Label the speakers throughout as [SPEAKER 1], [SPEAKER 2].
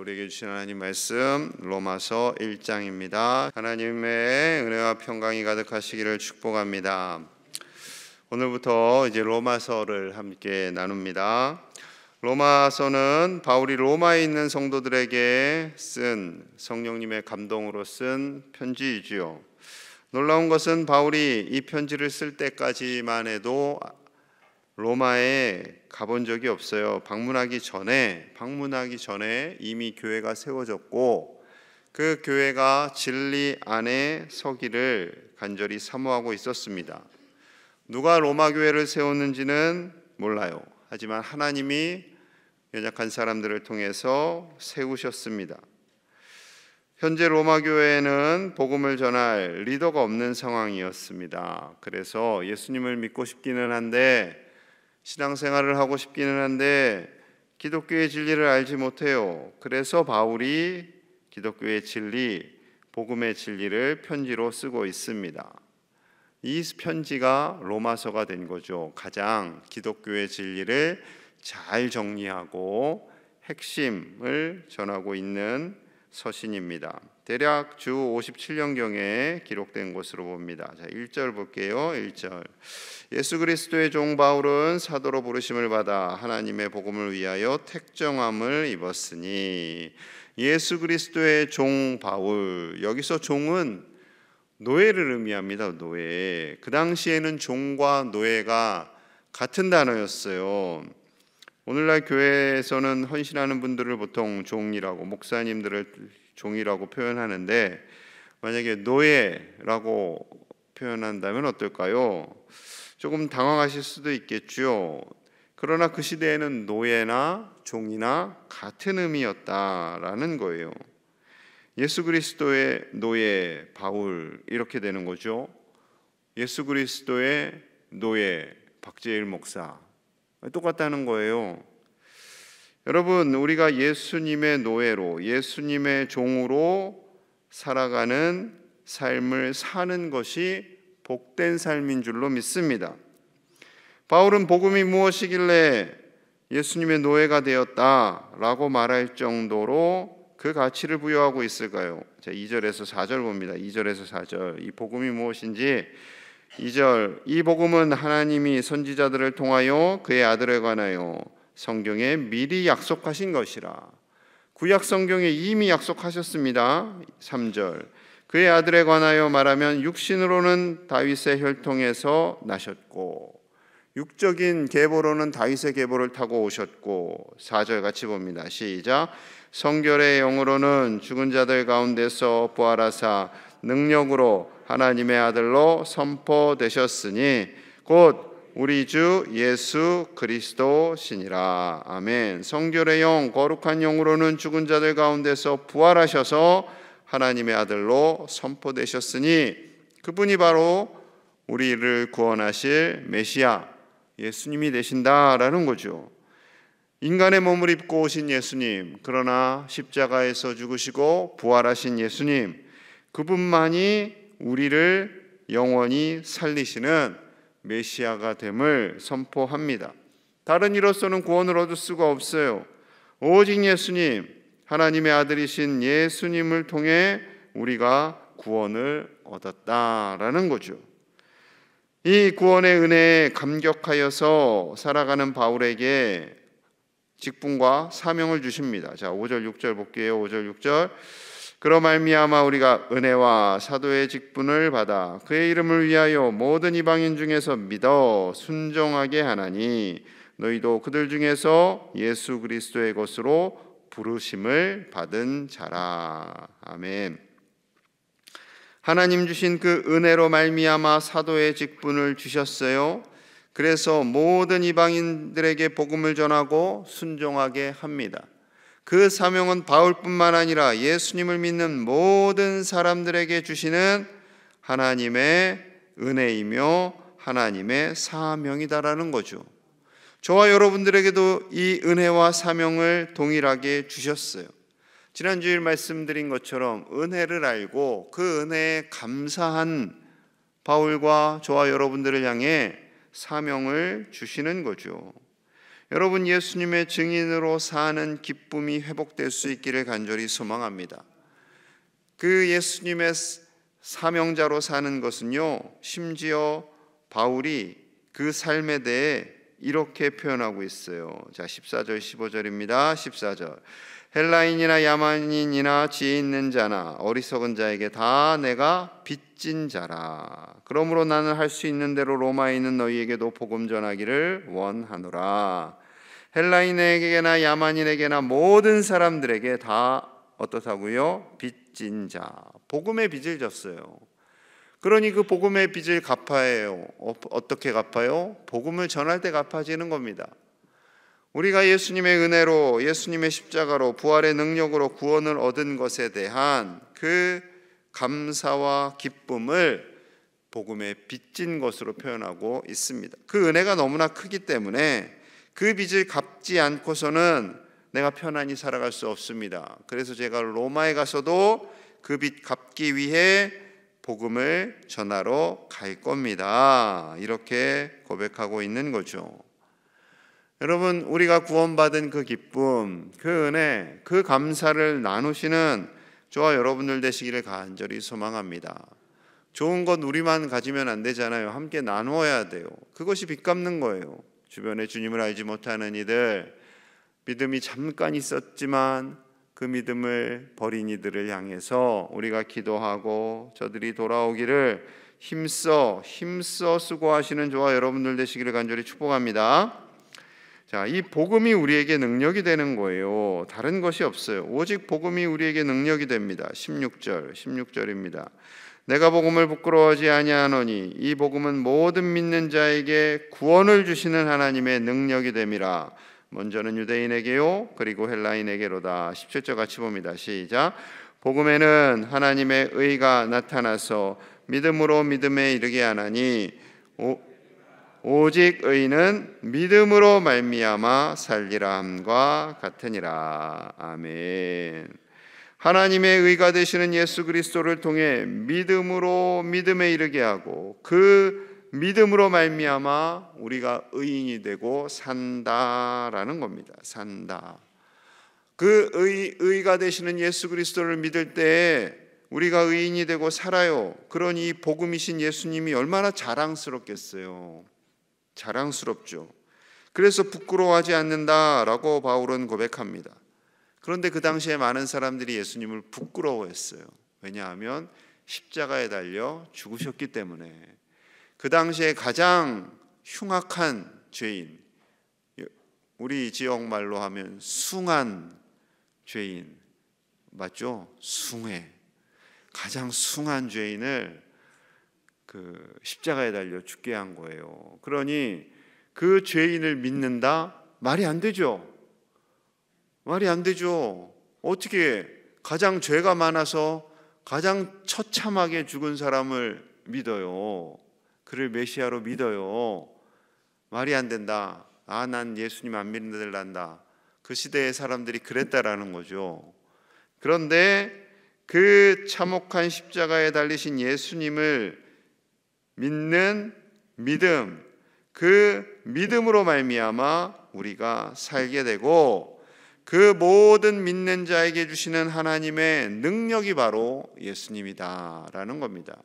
[SPEAKER 1] 우리에게 주신 하나님 말씀 로마서 1장입니다. 하나님의 은혜와 평강이 가득하시기를 축복합니다. 오늘부터 이제 로마서를 함께 나눕니다. 로마서는 바울이 로마에 있는 성도들에게 쓴 성령님의 감동으로 쓴 편지이지요. 놀라운 것은 바울이 이 편지를 쓸 때까지만 해도 로마에 가본 적이 없어요. 방문하기 전에 이미 교회가 세워졌고 그 교회가 진리 안에 서기를 간절히 사모하고 있었습니다. 누가 로마 교회를 세웠는지는 몰라요. 하지만 하나님이 연약한 사람들을 통해서 세우셨습니다. 현재 로마 교회에는 복음을 전할 리더가 없는 상황이었습니다. 그래서 예수님을 믿고 싶기는 한데, 신앙생활을 하고 싶기는 한데 기독교의 진리를 알지 못해요. 그래서 바울이 기독교의 진리, 복음의 진리를 편지로 쓰고 있습니다. 이 편지가 로마서가 된 거죠. 가장 기독교의 진리를 잘 정리하고 핵심을 전하고 있는 서신입니다. 대략 주 57년경에 기록된 것으로 봅니다. 자, 1절 볼게요. 1절. 예수 그리스도의 종 바울은 사도로 부르심을 받아 하나님의 복음을 위하여 택정함을 입었으니. 예수 그리스도의 종 바울, 여기서 종은 노예를 의미합니다. 노예. 그 당시에는 종과 노예가 같은 단어였어요. 오늘날 교회에서는 헌신하는 분들을 보통 종이라고, 목사님들을 종이라고 표현하는데, 만약에 노예라고 표현한다면 어떨까요? 조금 당황하실 수도 있겠죠. 그러나 그 시대에는 노예나 종이나 같은 의미였다라는 거예요. 예수 그리스도의 노예 바울, 이렇게 되는 거죠. 예수 그리스도의 노예 박재일 목사, 똑같다는 거예요. 여러분, 우리가 예수님의 노예로, 예수님의 종으로 살아가는 삶을 사는 것이 복된 삶인 줄로 믿습니다. 바울은 복음이 무엇이길래 예수님의 노예가 되었다라고 말할 정도로 그 가치를 부여하고 있을까요? 자, 2절에서 4절 봅니다. 2절에서 4절. 이 복음이 무엇인지 2절. 이 복음은 하나님이 선지자들을 통하여 그의 아들에 관하여 성경에 미리 약속하신 것이라. 구약 성경에 이미 약속하셨습니다. 3절. 그의 아들에 관하여 말하면 육신으로는 다윗의 혈통에서 나셨고, 육적인 계보로는 다윗의 계보를 타고 오셨고. 4절 같이 봅니다. 시작. 성결의 영으로는 죽은 자들 가운데서 부활하사 능력으로 하나님의 아들로 선포되셨으니 곧 우리 주 예수 그리스도시니라. 아멘. 성결의 영, 거룩한 영으로는 죽은 자들 가운데서 부활하셔서 하나님의 아들로 선포되셨으니 그분이 바로 우리를 구원하실 메시아 예수님이 되신다라는 거죠. 인간의 몸을 입고 오신 예수님, 그러나 십자가에서 죽으시고 부활하신 예수님, 그분만이 우리를 영원히 살리시는 메시아가 됨을 선포합니다. 다른 이로서는 구원을 얻을 수가 없어요. 오직 예수님, 하나님의 아들이신 예수님을 통해 우리가 구원을 얻었다라는 거죠. 이 구원의 은혜에 감격하여서 살아가는 바울에게 직분과 사명을 주십니다. 자, 5절 6절 볼게요. 5절 6절. 그로 말미암아 우리가 은혜와 사도의 직분을 받아 그의 이름을 위하여 모든 이방인 중에서 믿어 순종하게 하나니 너희도 그들 중에서 예수 그리스도의 것으로 부르심을 받은 자라. 아멘. 하나님 주신 그 은혜로 말미암아 사도의 직분을 주셨어요. 그래서 모든 이방인들에게 복음을 전하고 순종하게 합니다. 그 사명은 바울뿐만 아니라 예수님을 믿는 모든 사람들에게 주시는 하나님의 은혜이며 하나님의 사명이다라는 거죠. 저와 여러분들에게도 이 은혜와 사명을 동일하게 주셨어요. 지난주일 말씀드린 것처럼 은혜를 알고 그 은혜에 감사한 바울과 저와 여러분들을 향해 사명을 주시는 거죠. 여러분, 예수님의 증인으로 사는 기쁨이 회복될 수 있기를 간절히 소망합니다. 그 예수님의 사명자로 사는 것은요, 심지어 바울이 그 삶에 대해 이렇게 표현하고 있어요. 자, 14절 15절입니다. 14절. 헬라인이나 야만인이나 지혜 있는 자나 어리석은 자에게 다 내가 빚진 자라. 그러므로 나는 할 수 있는 대로 로마에 있는 너희에게도 복음 전하기를 원하노라. 헬라인에게나 야만인에게나 모든 사람들에게 다 어떻다고요? 빚진 자. 복음의 빚을 졌어요. 그러니 그 복음의 빚을 갚아야 해요. 어떻게 갚아요? 복음을 전할 때 갚아지는 겁니다. 우리가 예수님의 은혜로, 예수님의 십자가로, 부활의 능력으로 구원을 얻은 것에 대한 그 감사와 기쁨을 복음에 빚진 것으로 표현하고 있습니다. 그 은혜가 너무나 크기 때문에 그 빚을 갚지 않고서는 내가 편안히 살아갈 수 없습니다. 그래서 제가 로마에 가서도 그 빚 갚기 위해 복음을 전하러 갈 겁니다. 이렇게 고백하고 있는 거죠. 여러분, 우리가 구원받은 그 기쁨, 그 은혜, 그 감사를 나누시는 저와 여러분들 되시기를 간절히 소망합니다. 좋은 것 우리만 가지면 안 되잖아요. 함께 나누어야 돼요. 그것이 빚 갚는 거예요. 주변에 주님을 알지 못하는 이들, 믿음이 잠깐 있었지만 그 믿음을 버린 이들을 향해서 우리가 기도하고 저들이 돌아오기를 힘써 수고하시는 저와 여러분들 되시기를 간절히 축복합니다. 자, 이 복음이 우리에게 능력이 되는 거예요. 다른 것이 없어요. 오직 복음이 우리에게 능력이 됩니다. 16절입니다. 내가 복음을 부끄러워하지 아니하노니 이 복음은 모든 믿는 자에게 구원을 주시는 하나님의 능력이 됨이라. 먼저는 유대인에게요, 그리고 헬라인에게로다. 17절 같이 봅니다. 시작. 복음에는 하나님의 의가 나타나서 믿음으로 믿음에 이르게 하나니 오직 의는 믿음으로 말미암아 살리라 함과 같으니라. 아멘. 하나님의 의가 되시는 예수 그리스도를 통해 믿음으로 믿음에 이르게 하고 그 믿음으로 말미암아 우리가 의인이 되고 산다라는 겁니다. 산다. 그 의가 되시는 예수 그리스도를 믿을 때 우리가 의인이 되고 살아요. 그러니 복음이신 예수님이 얼마나 자랑스럽겠어요. 자랑스럽죠. 그래서 부끄러워하지 않는다라고 바울은 고백합니다. 그런데 그 당시에 많은 사람들이 예수님을 부끄러워했어요. 왜냐하면 십자가에 달려 죽으셨기 때문에. 그 당시에 가장 흉악한 죄인, 우리 지역 말로 하면 숭한 죄인, 맞죠? 숭해. 가장 숭한 죄인을 그 십자가에 달려 죽게 한 거예요. 그러니 그 죄인을 믿는다? 말이 안 되죠. 말이 안 되죠. 어떻게 가장 죄가 많아서 가장 처참하게 죽은 사람을 믿어요. 그를 메시아로 믿어요. 말이 안 된다. 난 예수님 안 믿는다. 그 시대의 사람들이 그랬다라는 거죠. 그런데 그 참혹한 십자가에 달리신 예수님을 믿는 믿음, 그 믿음으로 말미암아 우리가 살게 되고 그 모든 믿는 자에게 주시는 하나님의 능력이 바로 예수님이다라는 겁니다.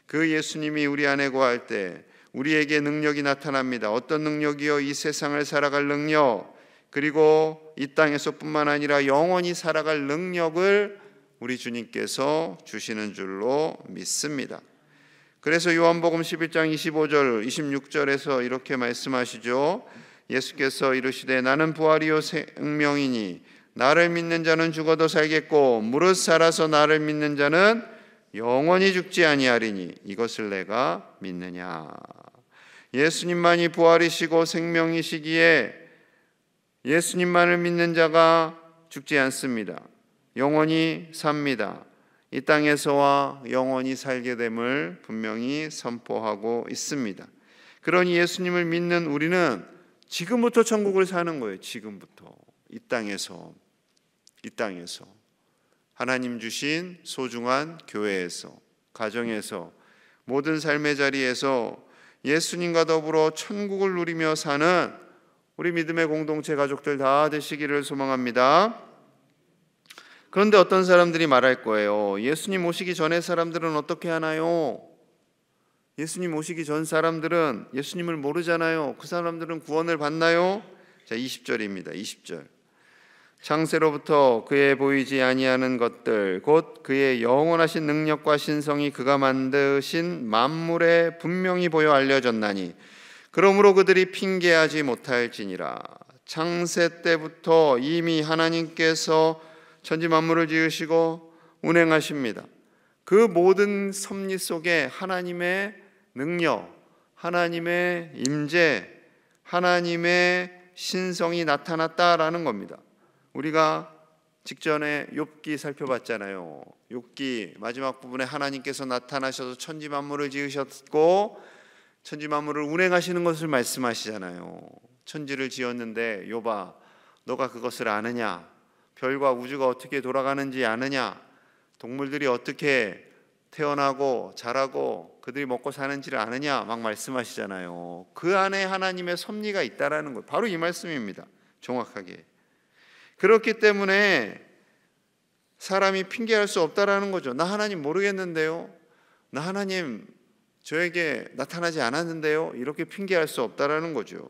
[SPEAKER 1] 그 예수님이 우리 안에 거할 때 우리에게 능력이 나타납니다. 어떤 능력이요? 이 세상을 살아갈 능력, 그리고 이 땅에서뿐만 아니라 영원히 살아갈 능력을 우리 주님께서 주시는 줄로 믿습니다. 그래서 요한복음 11장 25절 26절에서 이렇게 말씀하시죠. 예수께서 이르시되 나는 부활이요 생명이니 나를 믿는 자는 죽어도 살겠고 무릇 살아서 나를 믿는 자는 영원히 죽지 아니하리니 이것을 내가 믿느냐. 예수님만이 부활이시고 생명이시기에 예수님만을 믿는 자가 죽지 않습니다. 영원히 삽니다. 이 땅에서와 영원히 살게 됨을 분명히 선포하고 있습니다. 그러니 예수님을 믿는 우리는 지금부터 천국을 사는 거예요. 지금부터 이 땅에서 하나님 주신 소중한 교회에서, 가정에서, 모든 삶의 자리에서 예수님과 더불어 천국을 누리며 사는 우리 믿음의 공동체 가족들 다 되시기를 소망합니다. 그런데 어떤 사람들이 말할 거예요. 예수님 오시기 전에 사람들은 어떻게 하나요? 예수님 오시기 전 사람들은 예수님을 모르잖아요. 그 사람들은 구원을 받나요? 자, 20절입니다. 20절. 창세로부터 그의 보이지 아니하는 것들 곧 그의 영원하신 능력과 신성이 그가 만드신 만물에 분명히 보여 알려졌나니 그러므로 그들이 핑계하지 못할지니라. 창세 때부터 이미 하나님께서 천지 만물을 지으시고 운행하십니다. 그 모든 섭리 속에 하나님의 능력, 하나님의 임재, 하나님의 신성이 나타났다라는 겁니다. 우리가 직전에 욥기 살펴봤잖아요. 욥기 마지막 부분에 하나님께서 나타나셔서 천지 만물을 지으셨고 천지 만물을 운행하시는 것을 말씀하시잖아요. 천지를 지었는데 욥아, 너가 그것을 아느냐? 별과 우주가 어떻게 돌아가는지 아느냐? 동물들이 어떻게 태어나고 자라고 그들이 먹고 사는지를 아느냐? 막 말씀하시잖아요. 그 안에 하나님의 섭리가 있다라는 것, 바로 이 말씀입니다. 정확하게. 그렇기 때문에 사람이 핑계할 수 없다라는 거죠. 나 하나님 모르겠는데요. 나 하나님 저에게 나타나지 않았는데요. 이렇게 핑계할 수 없다라는 거죠.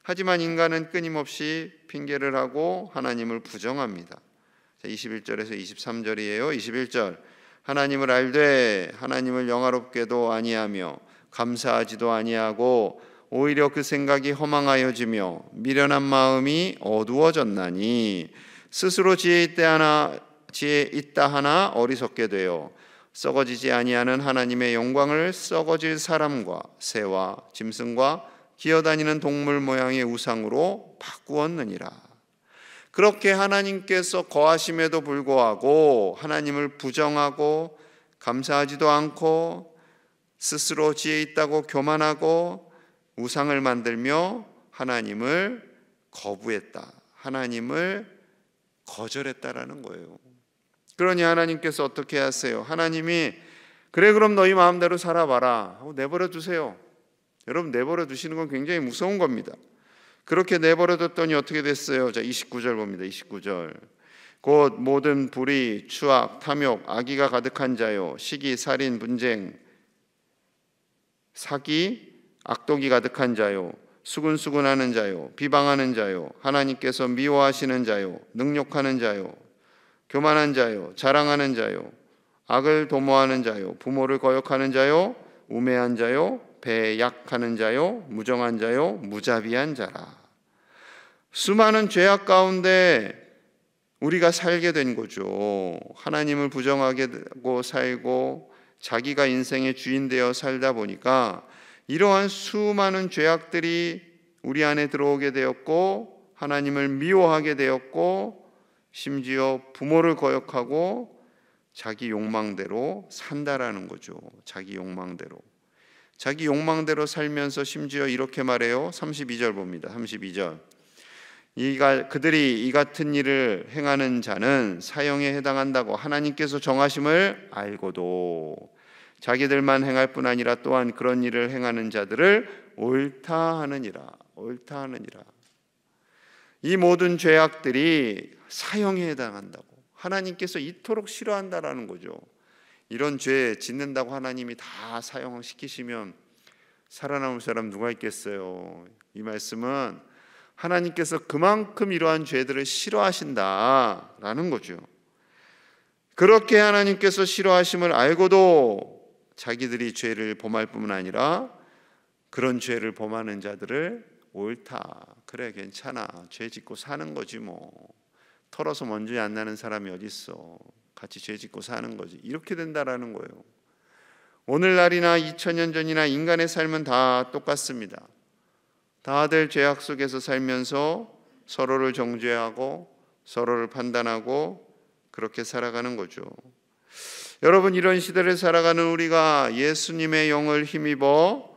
[SPEAKER 1] 하지만 인간은 끊임없이 핑계를 하고 하나님을 부정합니다. 21절에서 23절이에요. 21절. 하나님을 알되 하나님을 영화롭게도 아니하며 감사하지도 아니하고 오히려 그 생각이 허망하여지며 미련한 마음이 어두워졌나니 스스로 지혜 있다 하나 어리석게 되어 썩어지지 아니하는 하나님의 영광을 썩어질 사람과 새와 짐승과 기어다니는 동물 모양의 우상으로 바꾸었느니라. 그렇게 하나님께서 거하심에도 불구하고 하나님을 부정하고 감사하지도 않고 스스로 지혜 있다고 교만하고 우상을 만들며 하나님을 거부했다. 하나님을 거절했다라는 거예요. 그러니 하나님께서 어떻게 하세요? 하나님이 그래 그럼 너희 마음대로 살아봐라 하고 내버려 두세요. 여러분, 내버려 두시는 건 굉장히 무서운 겁니다. 그렇게 내버려 뒀더니 어떻게 됐어요? 자, 29절 봅니다. 29절. 곧 모든 불의, 추악, 탐욕, 악의가 가득한 자요, 시기, 살인, 분쟁, 사기, 악독이 가득한 자요, 수근수근하는 자요, 비방하는 자요, 하나님께서 미워하시는 자요, 능욕하는 자요, 교만한 자요, 자랑하는 자요, 악을 도모하는 자요, 부모를 거역하는 자요, 우매한 자요, 배에 약하는 자요, 무정한 자요, 무자비한 자라. 수많은 죄악 가운데 우리가 살게 된 거죠. 하나님을 부정하게 되고 살고 자기가 인생의 주인 되어 살다 보니까 이러한 수많은 죄악들이 우리 안에 들어오게 되었고 하나님을 미워하게 되었고 심지어 부모를 거역하고 자기 욕망대로 산다라는 거죠. 자기 욕망대로 살면서 심지어 이렇게 말해요. 32절 봅니다. 32절. 그들이 이 같은 일을 행하는 자는 사형에 해당한다고 하나님께서 정하심을 알고도 자기들만 행할 뿐 아니라 또한 그런 일을 행하는 자들을 옳다 하느니라. 이 모든 죄악들이 사형에 해당한다고 하나님께서 이토록 싫어한다라는 거죠. 이런 죄 짓는다고 하나님이 다 사형시키시면 살아남을 사람 누가 있겠어요? 이 말씀은 하나님께서 그만큼 이러한 죄들을 싫어하신다라는 거죠. 그렇게 하나님께서 싫어하심을 알고도 자기들이 죄를 범할 뿐만 아니라 그런 죄를 범하는 자들을 옳다, 그래 괜찮아, 죄 짓고 사는 거지 뭐, 털어서 먼지 안 나는 사람이 어디 있어, 같이 죄 짓고 사는 거지, 이렇게 된다라는 거예요. 오늘날이나 2000년 전이나 인간의 삶은 다 똑같습니다. 다들 죄악 속에서 살면서 서로를 정죄하고 서로를 판단하고 그렇게 살아가는 거죠. 여러분, 이런 시대를 살아가는 우리가 예수님의 영을 힘입어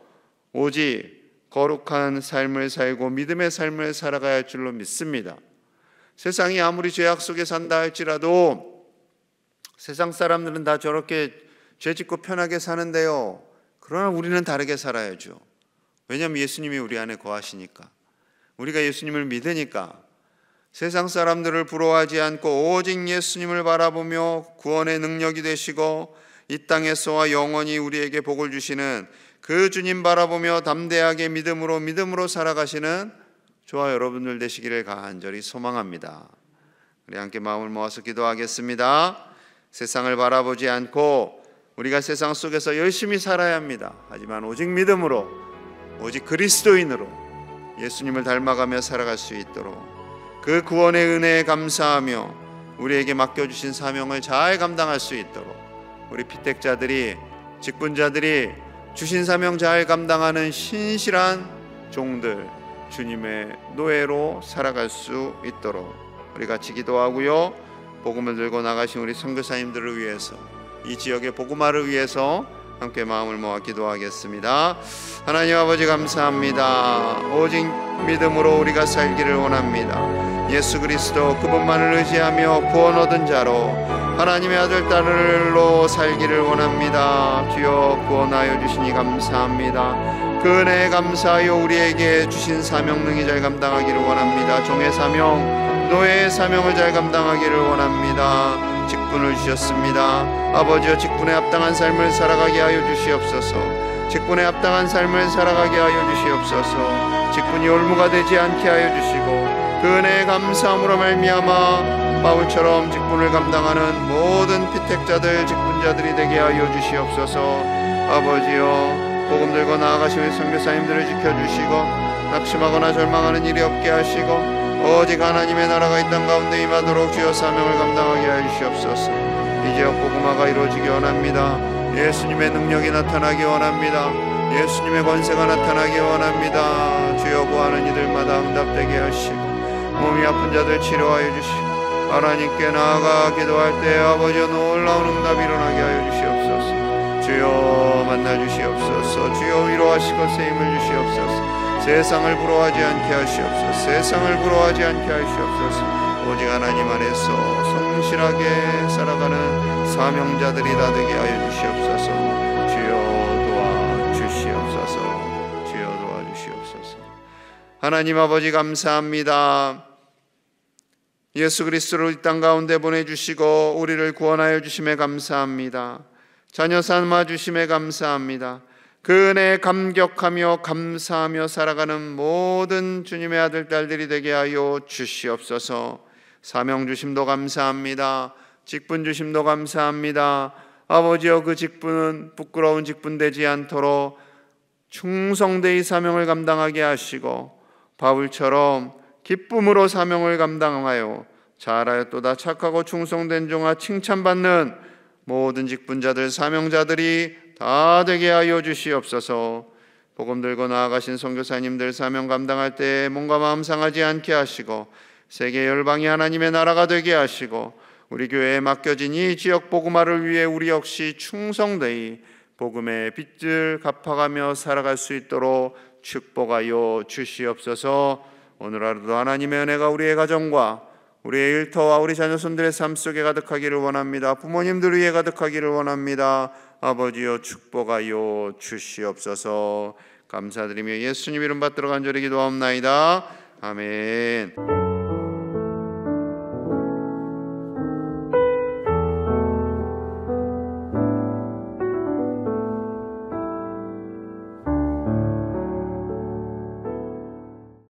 [SPEAKER 1] 오직 거룩한 삶을 살고 믿음의 삶을 살아가야 할 줄로 믿습니다. 세상이 아무리 죄악 속에 산다 할지라도 세상 사람들은 다 저렇게 죄짓고 편하게 사는데요, 그러나 우리는 다르게 살아야죠. 왜냐하면 예수님이 우리 안에 거하시니까. 우리가 예수님을 믿으니까 세상 사람들을 부러워하지 않고 오직 예수님을 바라보며 구원의 능력이 되시고 이 땅에서와 영원히 우리에게 복을 주시는 그 주님 바라보며 담대하게 믿음으로 살아가시는 저와 여러분들 되시기를 간절히 소망합니다. 우리 함께 마음을 모아서 기도하겠습니다. 세상을 바라보지 않고 우리가 세상 속에서 열심히 살아야 합니다. 하지만 오직 믿음으로, 오직 그리스도인으로 예수님을 닮아가며 살아갈 수 있도록 그 구원의 은혜에 감사하며 우리에게 맡겨주신 사명을 잘 감당할 수 있도록 우리 피택자들이, 직분자들이 주신 사명 잘 감당하는 신실한 종들, 주님의 노예로 살아갈 수 있도록 우리 같이 기도하고요, 복음을 들고 나가신 우리 선교사님들을 위해서, 이 지역의 복음화를 위해서 함께 마음을 모아 기도하겠습니다. 하나님 아버지 감사합니다. 오직 믿음으로 우리가 살기를 원합니다. 예수 그리스도 그분만을 의지하며 구원 얻은 자로 하나님의 아들 딸로 살기를 원합니다. 주여 구원하여 주시니 감사합니다. 그 은혜에 감사하여 우리에게 주신 사명 능히 잘 감당하기를 원합니다. 종의 사명, 노예의 사명을 잘 감당하기를 원합니다. 직분을 주셨습니다. 아버지여, 직분에 합당한 삶을 살아가게 하여 주시옵소서. 직분에 합당한 삶을 살아가게 하여 주시옵소서. 직분이 올무가 되지 않게 하여 주시고 그 은혜에 감사함으로 말미암아 바울처럼 직분을 감당하는 모든 피택자들, 직분자들이 되게 하여 주시옵소서. 아버지여, 복음 들고 나아가시는 선교사님들을 지켜주시고 낙심하거나 절망하는 일이 없게 하시고 오직 하나님의 나라가 이 땅 가운데 임하도록 주여 사명을 감당하게 하여 주시옵소서. 이 지역 복음화가 이루어지기 원합니다. 예수님의 능력이 나타나기 원합니다. 예수님의 권세가 나타나기 원합니다. 주여 구하는 이들마다 응답되게 하시고 몸이 아픈 자들 치료하여 주시고 하나님께 나아가 기도할 때 아버지여 놀라운 응답이 일어나게 하여 주시옵소서. 주여 만나 주시옵소서. 주여 위로하시고 세임을 주시옵소서. 세상을 부러워하지 않게 하시옵소서. 세상을 부러워하지 않게 하시옵소서. 오직 하나님 안에서 성실하게 살아가는 사명자들이 다 되게 하여 주시옵소서. 주여 도와주시옵소서. 주여 도와주시옵소서. 하나님 아버지 감사합니다. 예수 그리스도를 이 땅 가운데 보내주시고 우리를 구원하여 주심에 감사합니다. 자녀 삼아 주심에 감사합니다. 그 은혜에 감격하며 감사하며 살아가는 모든 주님의 아들 딸들이 되게 하여 주시옵소서. 사명 주심도 감사합니다. 직분 주심도 감사합니다. 아버지여, 그 직분은 부끄러운 직분 되지 않도록 충성되이 사명을 감당하게 하시고 바울처럼 기쁨으로 사명을 감당하여 잘하였도다 착하고 충성된 종아 칭찬받는 모든 직분자들, 사명자들이 다 되게 하여 주시옵소서. 복음 들고 나아가신 선교사님들 사명 감당할 때 몸과 마음 상하지 않게 하시고 세계 열방이 하나님의 나라가 되게 하시고 우리 교회에 맡겨진 이 지역 복음화를 위해 우리 역시 충성되이 복음의 빚을 갚아가며 살아갈 수 있도록 축복하여 주시옵소서. 오늘 하루도 하나님의 은혜가 우리의 가정과 우리의 일터와 우리 자녀손들의 삶 속에 가득하기를 원합니다. 부모님들 위해 가득하기를 원합니다. 아버지여 축복하여 주시옵소서. 감사드리며 예수님 이름 받들어 간절히 기도하옵나이다. 아멘.